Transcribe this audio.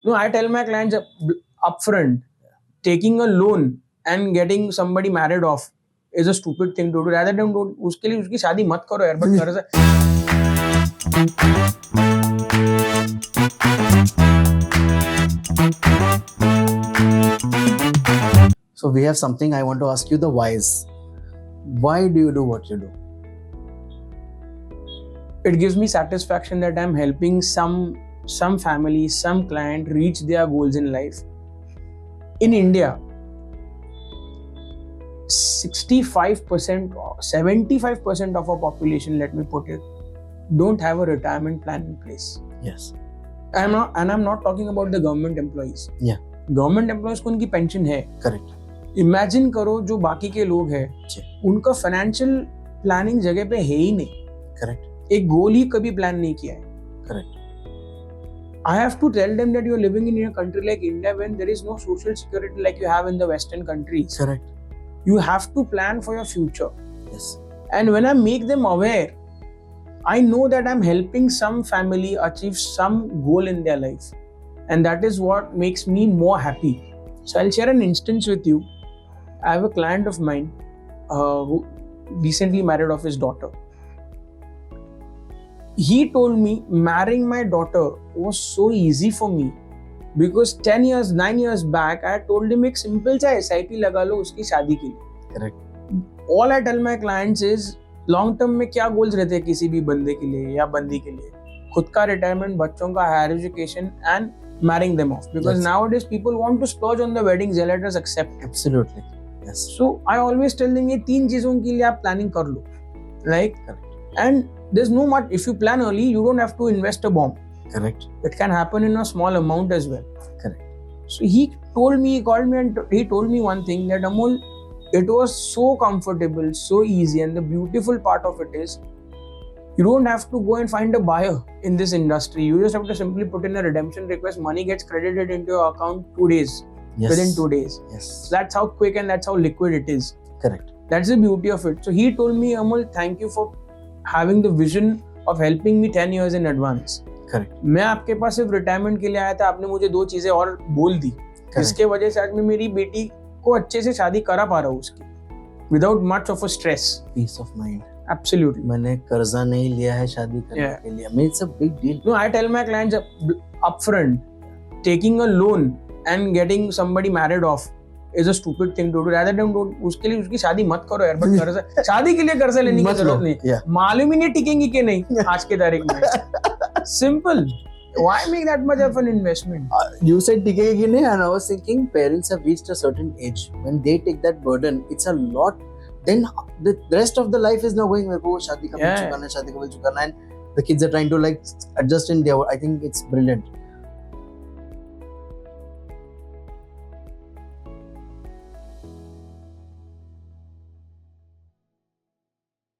No, I tell my clients upfront, taking a loan and getting somebody married off is a stupid thing to do. Rather than do उसके लिए उसकी शादी मत करो यार, but कर्ज So we have something I want to ask you, the whys. Why do you do what you do? it gives me satisfaction that I'm helping some family, some client reach their goals in life. In India, 65% or 75% of our population, let me put it, don't have a retirement plan in place. Yes. I'm not talking about the government employees. Yeah. Government employees को उनकी pension है. Correct. Imagine करो जो बाकी के लोग हैं, जी. उनका financial planning जगह पे है ही नहीं. Correct. एक गोल ही कभी प्लान नहीं किया है. Correct. I have to tell them that you're living in a country like India when there is no social security like you have in the Western countries. Correct. You have to plan for your future. Yes. And when I make them aware, I know that I'm helping some family achieve some goal in their life. And that is what makes me more happy. So I'll share an instance with you. I have a client of mine who recently married off his daughter. He told me marrying my daughter was so easy for me because 9 years back, I told him एक simple सा SIP लगा लो उसकी शादी के लिए. Correct. All I tell my clients is long term में क्या goals रहते हैं किसी भी बंदे के लिए या बंदी के लिए. खुद का retirement, बच्चों का higher education and marrying them off. Because Yes. nowadays people want to splurge on the weddings, let us accept. Absolutely. Yes. So I always tell them ये 3 चीजों के लिए आप planning कर लो. Like, Correct. and there's no much, if you plan early, you don't have to invest a bomb. Correct. It can happen in a small amount as well. Correct. So he called me and he told me one thing that Amol, it was so comfortable, so easy, and the beautiful part of it is you don't have to go and find a buyer in this industry. You just have to simply put in a redemption request. Money gets credited into your account 2 days, Yes. within 2 days. Yes. That's how quick and that's how liquid it is. Correct. That's the beauty of it. So he told me, Amol, thank you for having the vision of helping me 10 years in advance. Correct. मैं आपके पास सिर्फ retirement के लिए आया था, आपने मुझे 2 चीजें और बोल दी जिसके वजह से आज मैं मेरी बेटी को अच्छे से शादी करा पा रहा हूँ उसकी without much of a stress. Peace of mind. Absolutely. मैंने कर्जा नहीं लिया है शादी करने Yeah. के लिए. I mean, it's a big deal. No, I tell my clients upfront, taking a loan and getting somebody married off is a stupid thing to do. Rather than do उसके लिए उसकी शादी मत करो यार, but कर्जा शादी के लिए कर्जा लेने की मत जरूरत लो. नहीं. Yeah. मालूम ही नहीं टिकेंगी कि नहीं आज के तारीख में. Simple. Why make that much of an investment? You said टिकेगी नहीं, and I was thinking parents have reached a certain age when they take that burden. It's a lot. Then the rest of the life is now going मेरे को शादी का bill Yeah. चुकाना है, शादी का bill चुकाना है, and the kids are trying to like adjust in their. I think it's brilliant.